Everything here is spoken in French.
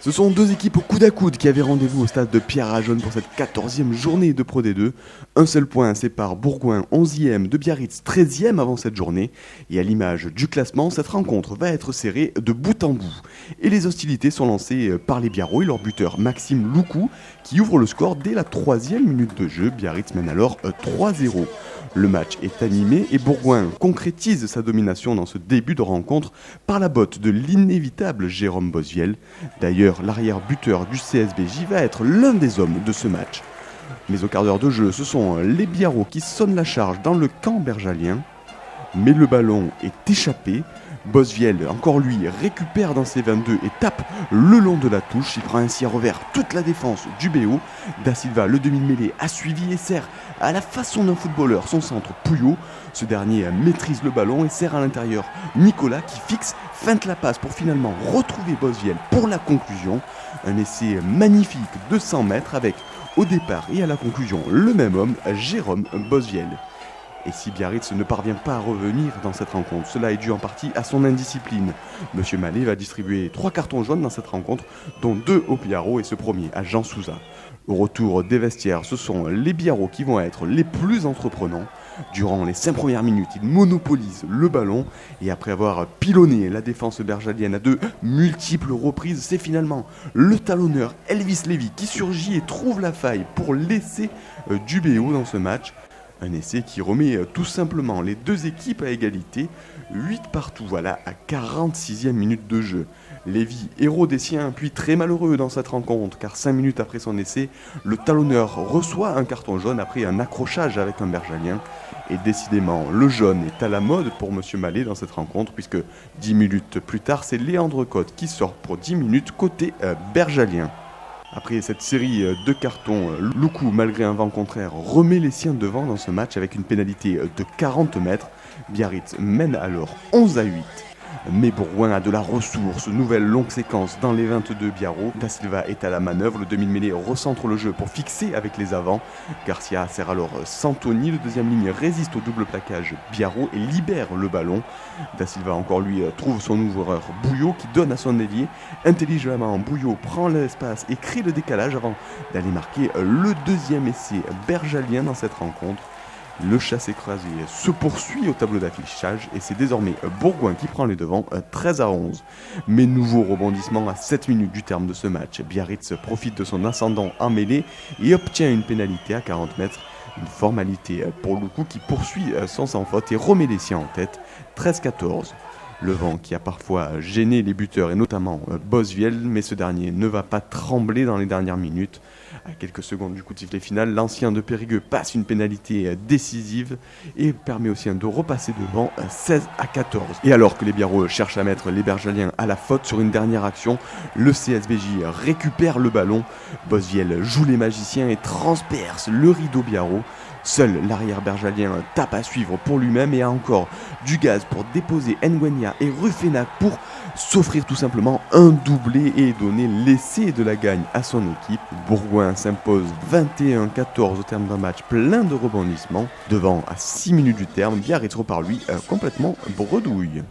Ce sont deux équipes au coude à coude qui avaient rendez-vous au stade de Pierre-Rajonne pour cette 14e journée de Pro D2. Un seul point sépare Bourgoin 11e de Biarritz 13e avant cette journée. Et à l'image du classement, cette rencontre va être serrée de bout en bout. Et les hostilités sont lancées par les Biarros et leur buteur Maxime Loukou qui ouvre le score dès la 3e minute de jeu. Biarritz mène alors 3-0. Le match est animé et Bourgoin concrétise sa domination dans ce début de rencontre par la botte de l'inévitable Jérôme Bosviel. D'ailleurs, l'arrière-buteur du CSBJ va être l'un des hommes de ce match. Mais au quart d'heure de jeu, ce sont les Biarros qui sonnent la charge dans le camp bergalien. Mais le ballon est échappé. Bosviel, encore lui, récupère dans ses 22 et tape le long de la touche. Il prend ainsi à revers toute la défense du BO. Da Silva, le demi-mêlée, a suivi et sert à la façon d'un footballeur son centre Pouillot. Ce dernier maîtrise le ballon et sert à l'intérieur Nicolas qui fixe, feinte la passe pour finalement retrouver Bosviel pour la conclusion. Un essai magnifique de 100 mètres avec au départ et à la conclusion le même homme, Jérôme Bosviel. Et si Biarritz ne parvient pas à revenir dans cette rencontre, cela est dû en partie à son indiscipline. Monsieur Mallet va distribuer 3 cartons jaunes dans cette rencontre, dont 2 au Biarros et ce premier à Jean Souza. Au retour des vestiaires, ce sont les Biarros qui vont être les plus entreprenants. Durant les 5 premières minutes, ils monopolisent le ballon et après avoir pilonné la défense bergalienne à de multiples reprises, c'est finalement le talonneur Elvis Lévy qui surgit et trouve la faille pour l'essai du BO dans ce match. Un essai qui remet tout simplement les deux équipes à égalité, 8 partout, voilà, à 46e minute de jeu. Lévy, héros des siens, puis très malheureux dans cette rencontre, car 5 minutes après son essai, le talonneur reçoit un carton jaune après un accrochage avec un bergalien. Et décidément, le jaune est à la mode pour Monsieur Mallet dans cette rencontre, puisque 10 minutes plus tard, c'est Léandre Cotte qui sort pour 10 minutes côté bergalien. Après cette série de cartons, Loukou, malgré un vent contraire, remet les siens devant dans ce match avec une pénalité de 40 mètres. Biarritz mène alors 11-8. Mais Bourgoin a de la ressource, nouvelle longue séquence dans les 22 Biarros. Da Silva est à la manœuvre, le demi-mêlée recentre le jeu pour fixer avec les avants. Garcia sert alors Santoni, le deuxième ligne résiste au double plaquage Biarros et libère le ballon. Da Silva encore lui trouve son ouvreur Bouillot qui donne à son ailier. Intelligemment, Bouillot prend l'espace et crée le décalage avant d'aller marquer le deuxième essai bergalien dans cette rencontre. Le chasse-écrasé se poursuit au tableau d'affichage et c'est désormais Bourgoin qui prend les devants 13-11. Mais nouveau rebondissement à 7 minutes du terme de ce match. Biarritz profite de son ascendant en mêlée et obtient une pénalité à 40 mètres. Une formalité pour Loukou qui poursuit son sans faute et remet les siens en tête 13-14. Le vent qui a parfois gêné les buteurs et notamment Bosviel, mais ce dernier ne va pas trembler dans les dernières minutes. À quelques secondes du coup de sifflet final, l'ancien de Périgueux passe une pénalité décisive et permet aussi de repasser devant 16-14. Et alors que les Biarros cherchent à mettre les Bergaliens à la faute sur une dernière action, le CSBJ récupère le ballon. Bosviel joue les magiciens et transperce le rideau Biarros. Seul l'arrière bergalien tape à suivre pour lui-même et a encore du gaz pour déposer Nguenia et Rufenac pour s'offrir tout simplement un doublé et donner l'essai de la gagne à son équipe. Bourgoin s'impose 21-14 au terme d'un match plein de rebondissements. Devant à 6 minutes du terme, Biarritz repart lui complètement bredouille.